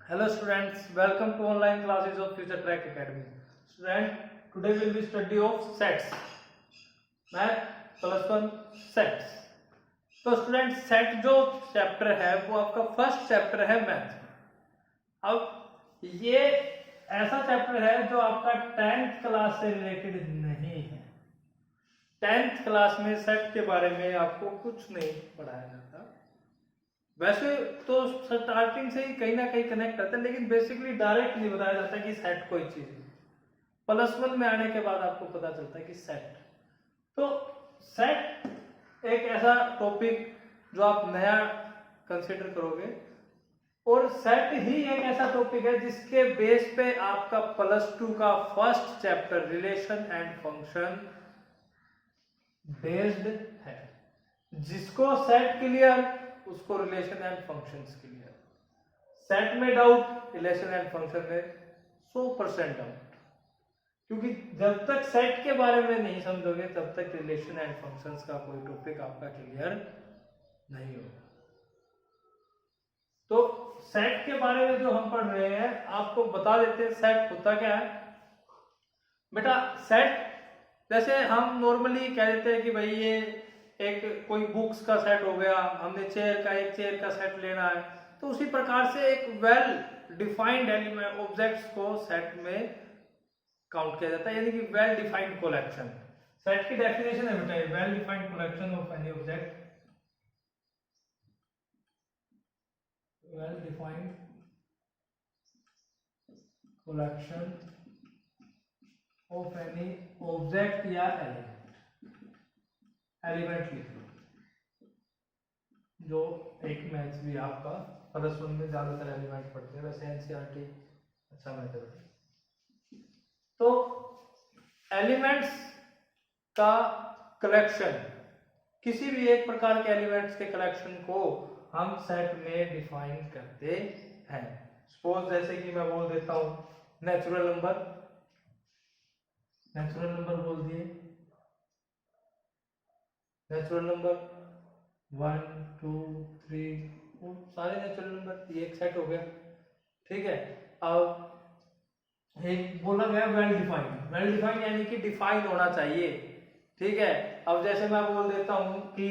Hello students, welcome to online classes of Future Track Academy. Student, today will be study of sets. Math +1 sets. तो student set जो chapter है वो आपका first chapter है math. अब ये ऐसा चैप्टर है जो आपका 10th क्लास से रिलेटेड नहीं है। 10th क्लास में सेट के बारे में आपको कुछ नहीं पढ़ाया जाता। वैसे तो स्टार्टिंग से ही कहीं ना कहीं कनेक्ट रहता है, लेकिन बेसिकली डायरेक्ट नहीं बताया जाता कि सेट कोई चीज है। +1 में आने के बाद आपको पता चलता है कि सेट। तो सेट एक ऐसा टॉपिक जो आप नया कंसिडर करोगे, और सेट ही एक ऐसा टॉपिक है जिसके बेस पे आपका +2 का first chapter relation and function based है। जिसको सेट क्लियर उसको relation and functions clear. Set में डाउट, रिलेशन एंड फंक्शन में 100% डाउट, क्योंकि जब तक सेट के बारे में नहीं समझोगे तब तक रिलेशन एंड फंक्शंस का कोई टॉपिक आपका क्लियर नहीं होगा। तो सेट के बारे में जो हम पढ़ रहे हैं आपको बता देते हैं सेट होता क्या है। बेटा सेट जैसे हम नॉर्मली कह देते हैं कि भाई ये एक कोई बुक्स का सेट हो गया, हमने एक चेयर का सेट लेना है, तो उसी प्रकार से एक वेल डिफाइंड एलिमेंट ऑब्जेक्ट्स को सेट में काउंट किया जाता है, यानी कि वेल डिफाइंड कलेक्शन। सेट की डेफिनेशन है बेटा well defined collection of any object, well defined collection of any object या एलिमेंट लिख लो, जो एक मैथ भी आपका +1 में ज्यादातर एलिमेंट पढ़ते हैं, वैसे एनसीईआरटी अच्छा मैथड है। तो एलिमेंट्स का कलेक्शन, किसी भी एक प्रकार के एलिमेंट्स के कलेक्शन को हम सेट में डिफाइन करते हैं। सपोज जैसे कि मैं बोल देता हूं नेचुरल नंबर बोल दिए, नेचुरल नंबर 1 2 3 4 सारे नेचुरल नंबर, ये एक सेट हो गया। ठीक है, अब एक बोला गया वेल डिफाइंड यानी कि डिफाइन होना चाहिए। ठीक है, अब जैसे मैं बोल देता हूं कि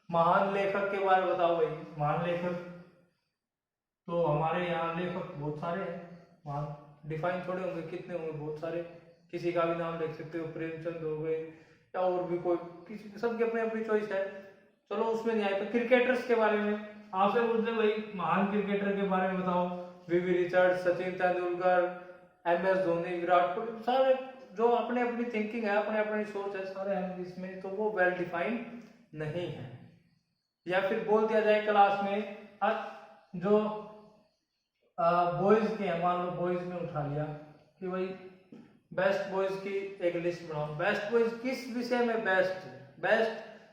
महान लेखक के बारे में बताओ भाई, महान लेखक, तो हमारे यहाँ लेखक बहुत सारे हैं, महान डिफाइन थोड़े होंगे, कितने होंगे, बहुत सारे, किसी का भी नाम लिख सकते हो, प्रेमचंद हो गए या और भी कोई, किसी सबकी अपनी अपनी चॉइस है। चलो उसमें नहीं आए तो क्रिकेटर्स के बारे में आपसे पूछते भाई महान क्रिकेटर के बारे में बताओ, वीवी रिचर्ड, सचिन तेंदुलकर, MS धोनी, विराट कोहली, सारे जो अपने अपनी थिंकिंग है, अपने अपनी सोच है, सारे हैं इसमें, तो वो वेल डिफाइंड नहीं है। या फिर बोल दिया जाए क्लास में जो बॉयज के हैं, मान लो बॉयज में उठा लिया कि भाई बेस्ट बॉयज की एक लिस्ट बनाओ, बेस्ट बॉयज किस विषय में बेस्ट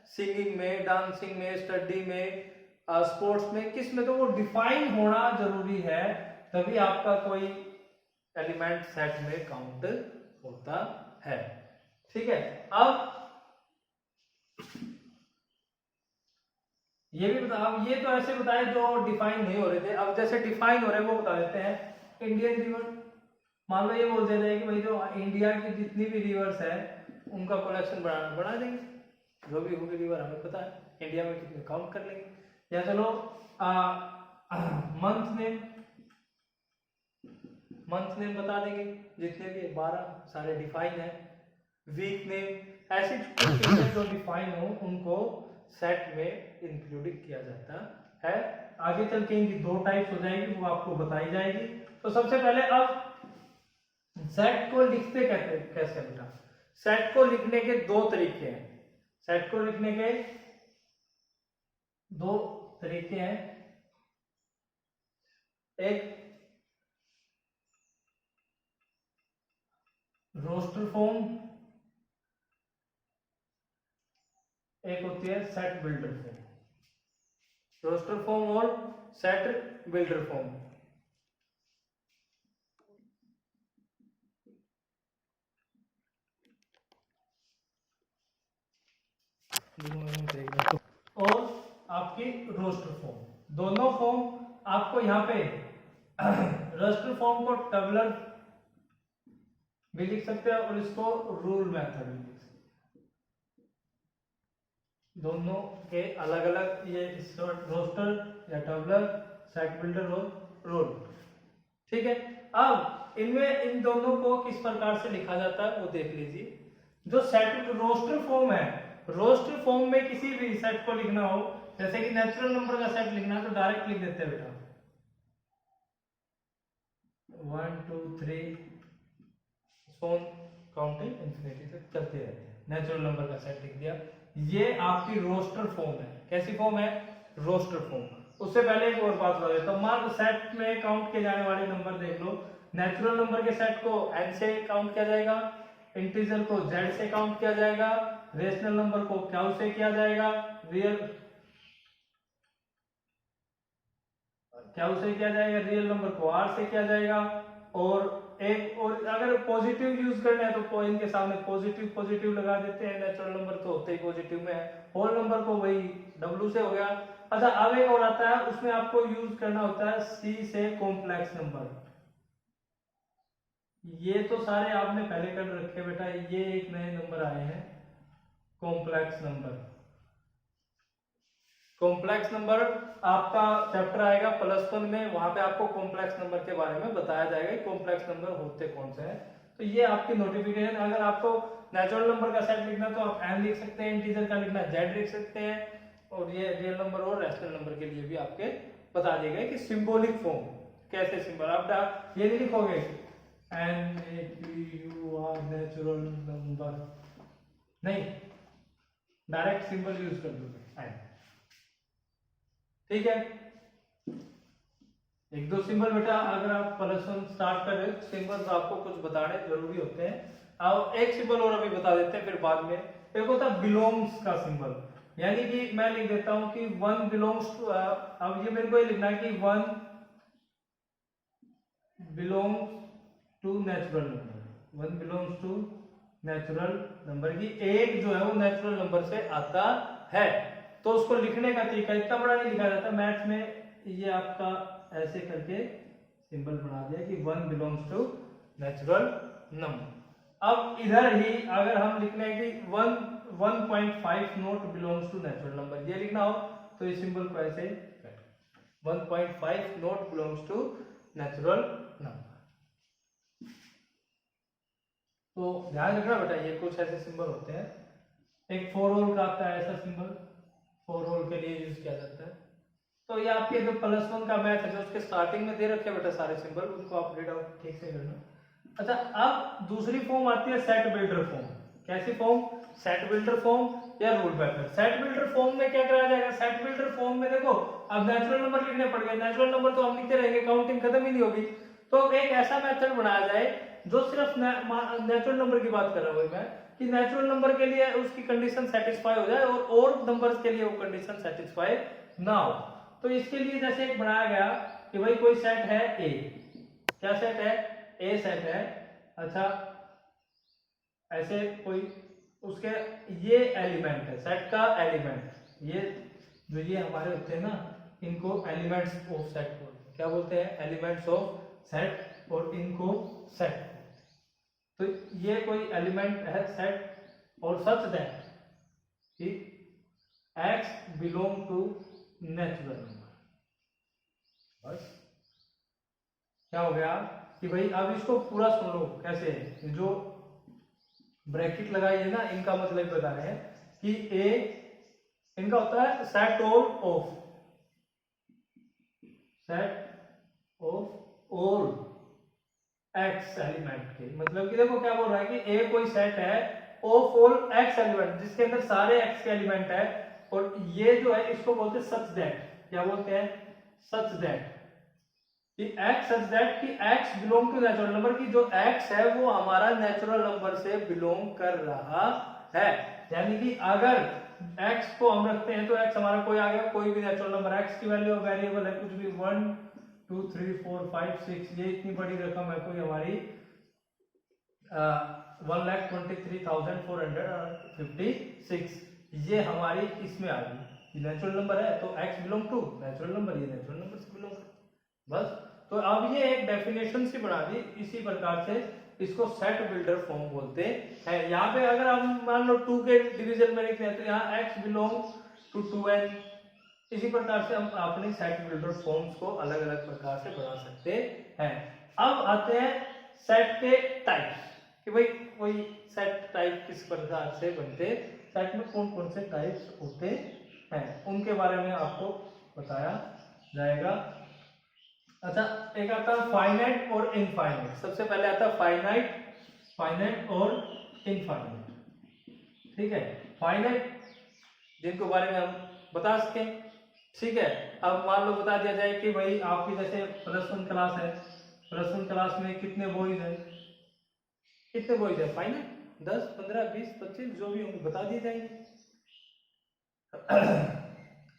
सिंगिंग में, डांसिंग में, स्टडी में, स्पोर्ट्स में, किस में, तो वो डिफाइन होना जरूरी है, तभी आपका कोई एलिमेंट सेट में काउंट होता है। ठीक है, अब ये भी बताओ, ये तो ऐसे बताए जो डिफाइन नहीं हो रहे थे, अब जैसे डिफाइन हो रहे हैं वो बता देते हैं। इंडियन रिवर, मान लो ये बोल देते हैं कि भाई जो इंडिया की जितनी भी रिवर्स है उनका कलेक्शन बढ़ा देंगे, जो भी होगी रिवर हमें पता है, इंडिया में कितने काउंट कर लेंगे। या चलो मंथ नेम बता देंगे, जितने भी 12 सारे डिफाइन है। वीक नेम, ऐसी चीजें जो डिफाइन हो उनको सेट में इंक्लूड किया जाता है। आगे चल के इनकी 2 टाइप्स हो जाएगी, वो आपको बताई जाएगी। तो सबसे पहले अब सेट को लिखते कैसे बेटा, सेट को लिखने के 2 तरीके हैं। सेट को लिखने के 2 तरीके हैं, एक रोस्टर फॉर्म, एक होती है set builder form. Roster form और सेट बिल्डर फॉर्म। और आपकी रोस्टर फॉर्म, दोनों फॉर्म आपको यहाँ पे रस्टर फॉर्म को टेबुलर भी लिख सकते हैं और इसको रूल मेथड भी लिख सकते हैं। दोनों के अलग अलग, ये रोस्टर या टेबुलर, सेट बिल्डर और रूल। ठीक है, अब इनमें इन दोनों को किस प्रकार से लिखा जाता है वो देख लीजिए। जो सेट रोस्टर फॉर्म है, रोस्टर फॉर्म में किसी भी सेट को लिखना हो, जैसे कि नेचुरल नंबर का सेट लिखना है तो डायरेक्ट लिख देते हैं बेटा 1 2 3 सोन काउंटिंग इंफिनिटी तक चलते रहते हैं। नेचुरल नंबर का सेट लिख दिया, ये आपकी रोस्टर फॉर्म है। कैसी फॉर्म है? Roster form. उससे पहले एक और बात बता देता हूं, मान लो सेट में काउंट किए जाने वाले नंबर देख लो। नेचुरल नंबर के सेट को n से काउंट किया जाएगा, इंटीजर को z से काउंट किया जाएगा, रेशनल नंबर को q से किया जाएगा, रियल नंबर को r से किया जाएगा। और एक और अगर पॉजिटिव यूज करना है तो इनके सामने पॉजिटिव पॉजिटिव लगा देते हैं। नेचुरल नंबर तो होते ही पॉजिटिव में है, होल नंबर को वही w से हो गया। अच्छा, अब एक और आता है, उसमें आपको यूज करना होता है c से कॉम्प्लेक्स नंबर। ये तो सारे आपने पहले कर रखे बेटा, ये एक नए नंबर आए हैं कॉम्प्लेक्स नंबर। कॉम्प्लेक्स नंबर आपका चैप्टर आएगा +1 में, वहां पे आपको कॉम्प्लेक्स नंबर के बारे में बताया जाएगा कि कॉम्प्लेक्स नंबर होते कौन से हैं। तो ये आपकी नोटिफिकेशन, अगर आपको नेचुरल नंबर का सेट लिखना तो आप n लिख सकते हैं, इंटीजर का लिखना z लिख सकते हैं, और ये रियल नंबर और रैशनल नंबर के लिए भी आपके बता दिए गए कि सिंबॉलिक फॉर्म कैसे सिंबल। आप ये नहीं लिखोगे NAPUR नेचुरल नंबर, नहीं, डायरेक्ट सिंबल यूज कर दोगे n। ठीक है, एक दो सिंबल बेटा, अगर आप +1 स्टार्ट कर रहे हो सिंबल तो आपको कुछ बताने जरूरी होते हैं। अब एक सिंबल और अभी बता देते हैं, फिर बाद में एक होता है बिलोंग्स का सिंबल। यानी कि मैं लिख देता हूं कि 1 बिलोंग्स टू, अब ये मेरे को ये लिखना है कि 1 belongs to natural number, 1 belongs to natural number की एक जो है वो नेचुरल नंबर से आता है। तो उसको लिखने का तरीका इतना बड़ा नहीं लिखा जाता मैथ्स में, ये आपका ऐसे करके सिंबल बना दिया कि 1 बिलोंग्स टू नेचुरल नंबर। अब इधर ही अगर हम लिख लें कि 1.5 not belongs to natural number, ये लिखना हो तो इस सिंबल को ऐसे 1.5 not belongs to natural number. तो ध्यान रखना बेटा, ये कुछ ऐसे सिंबल होते हैं। एक फॉर ऑल का आता है ऐसा सिंबल, फॉर ऑल के लिए यूज किया जाता है। तो ये आपके जो +1 का मैथ है, जो उसके स्टार्टिंग में दे रखे बेटा सारे सिंबल, उनको आप रीड आउट ठीक से करना। अच्छा, अब दूसरी फॉर्म आती है सेट बिल्डर फॉर्म। कैसी फॉर्म? सेट बिल्डर फॉर्म या rule method. Set builder form में क्या कराया जाएगा? सेट बिल्डर फॉर्म में देखो, अब नेचुरल नंबर लिखने पड़ गए, नेचुरल नंबर तो हम लिखते रहेंगे, काउंटिंग खत्म ही नहीं होगी। तो एक ऐसा मेथड बनाया जाए जो सिर्फ नेचुरल नंबर की बात कर रहा हूं मैं, कि नेचुरल नंबर के लिए उसकी कंडीशन सेटिस्फाई हो जाए और नंबर्स के लिए वो कंडीशन सेटिस्फाई ना हो। तो इसके लिए जैसे एक बनाया गया कि भाई कोई सेट है ए, क्या सेट है? ए सेट है। अच्छा, ऐसे कोई उसके ये एलिमेंट है, सेट का एलिमेंट, ये जो ये हमारे होते हैं ना, इनको एलिमेंट्स ऑफ सेट बोलते हैं। क्या बोलते हैं? एलिमेंट्स ऑफ सेट, और इनको सेट। तो ये कोई एलिमेंट है सेट, और सच दैट कि x belong to natural number. बस क्या हो गया कि भाई अब इसको पूरा सुन लो कैसे है। जो ब्रैकेट लगाई है ना, इनका मतलब बता रहे हैं कि ए इनका होता है set of all x element के। मतलब कि देखो क्या बोल रहा है कि ए कोई सेट है ऑफ ऑल एक्स एलिमेंट, जिसके अंदर सारे एक्स के एलिमेंट है, और ये जो है इसको बोलते हैं सच दैट। क्या बोलते हैं? सच दैट कि x सच दैट कि x belong to natural number, की जो x है वो हमारा नेचुरल नंबर से बिलोंग कर रहा है। यानी कि अगर x को हम रखते हैं तो x हमारा कोई आ गया, कोई भी नेचुरल नंबर, x की वैल्यू वेरिएबल है कुछ भी, 1 2 3 4 5 6, ये इतनी बड़ी रकम है कोई हमारी 1,23,456, ये हमारी इसमें आ गई। नेचुरल नंबर है तो x belong to natural number, ये नेचुरल नंबर से बिलोंग कर। बस तो अब ये एक डेफिनेशन सी बना दी, इसी प्रकार से इसको सेट बिल्डर फॉर्म बोलते हैं। यहाँ पे अगर हम मान लो 2 के डिवीजन में लिखते हैं तो यहाँ x बिलोंग टू 2n, इसी प्रकार से हम अपने सेट बिल्डर फॉर्म्स को अलग अलग प्रकार से बना सकते हैं। अब आते हैं सेट के टाइप्स, कि भाई कोई सेट टाइप किस प्रकार से बनते हैं, सेट में कौन कौन से टाइप्स होते हैं उनके बारे में आपको बताया जाएगा। अच्छा, एक आता है फाइनाइट और इनफाइनाइट। सबसे पहले आता है फाइनाइट और इनफाइनाइट। ठीक है, फाइनाइट जिनको बारे में हम बता सकें, ठीक है। अब मान लो बता दिया जाए कि भाई आपकी जैसे +1 क्लास है, +1 क्लास में कितने बॉयज हैं, फाइनाइट 10, 15, 20, 25 जो भी होंगे बता दिए जाएंगे।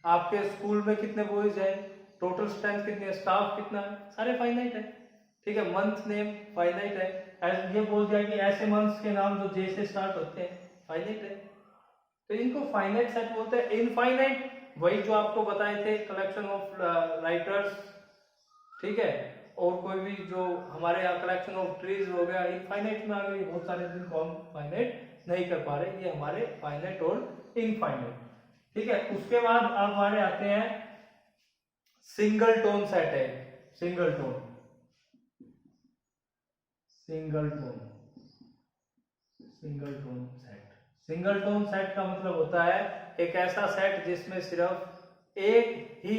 आपके स्कूल में कितने बॉयज हैं, टोटल स्ट्रेंथ कितनी है, स्टाफ कितना है, सारे फाइनाइट है। ठीक है, मंथ नेम फाइनाइट है, ये बोल दिया कि ऐसे मंथ्स के नाम जो जे से स्टार्ट होते हैं, फाइनाइट है, तो इनको फाइनाइट सेट बोलते हैं। इनफाइनाइट वही जो आपको बताए थे, कलेक्शन ऑफ राइटर्स, ठीक है, और कोई भी जो हमारे यहाँ कलेक्शन ऑफ ट्रीज हो गया, इनफाइनाइट में आ गई, बहुत सारे जिनको हम फाइनाइट नहीं कर पा रहे, ये हमारे फाइनाइट और इनफाइनाइट। ठीक है, उसके बाद अब हमारे आते हैं सिंगल टोन सेट है, single tone set. Single tone set का मतलब होता है एक ऐसा सेट जिसमें सिर्फ एक ही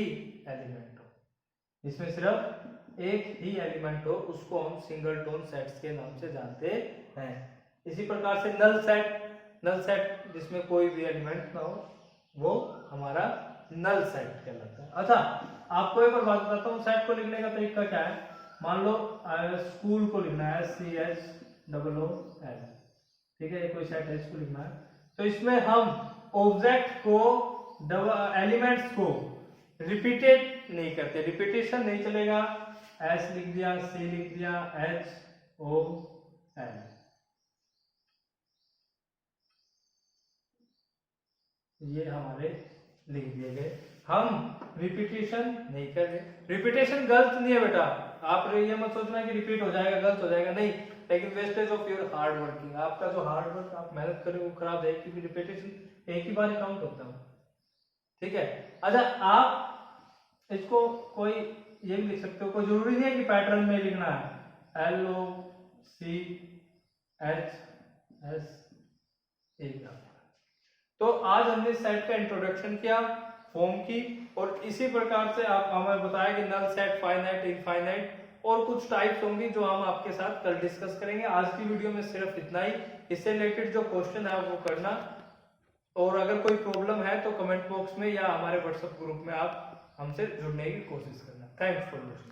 एलिमेंट हो, उसको हम सिंगल टोन सेट्स के नाम से जानते हैं। इसी प्रकार से नल सेट जिसमें कोई भी एलिमेंट ना हो, वो हमारा नल सेट कहलाता है। अच्छा, आपको एक और बात बताता हूँ, सेट को लिखने का तरीका क्या है। मान लो स्कूल को लिखना है SCHOOL, ठीक है, कोई सेट है, इसको लिखना है, तो इसमें हम ऑब्जेक्ट को, एलिमेंट्स को रिपीटेड नहीं करते, रिपीटेशन नहीं चलेगा। S लिख दिया, C लिख दिया, HOL, ये हमारे लिख दिए गए, हम रिपीटेशन नहीं कर रहे। रिपीटेशन गलत नहीं है बेटा, आप ये मत सोचना कि रिपीट हो जाएगा, गलत हो जाएगा, नहीं, लेकिन wastage of your hard working, आपका जो हार्ड वर्क आप मेहनत करें वो खराब है, क्योंकि रिपीटेशन एक ही बार काउंट होता है। ठीक है, अच्छा, आप इसको कोई ये भी लिख सकते हो, कोई जरूरी नहीं है कि पैटर्न में लिखना है, LOCHSA। तो आज हमने सेट का इंट्रोडक्शन किया, फॉर्म की, और इसी प्रकार से आप हमें बताया कि नल सेट, फाइनाइट, इनफाइनाइट और कुछ टाइप्स होंगी जो हम आपके साथ कल डिस्कस करेंगे। आज की वीडियो में सिर्फ इतना ही। इससे रिलेटेड जो क्वेश्चन है वो करना, और अगर कोई प्रॉब्लम है तो कमेंट बॉक्स में या हमारे व्हाट्सएप ग्रुप में आप हमसे जुड़ने की कोशिश करना। Thanks for listening.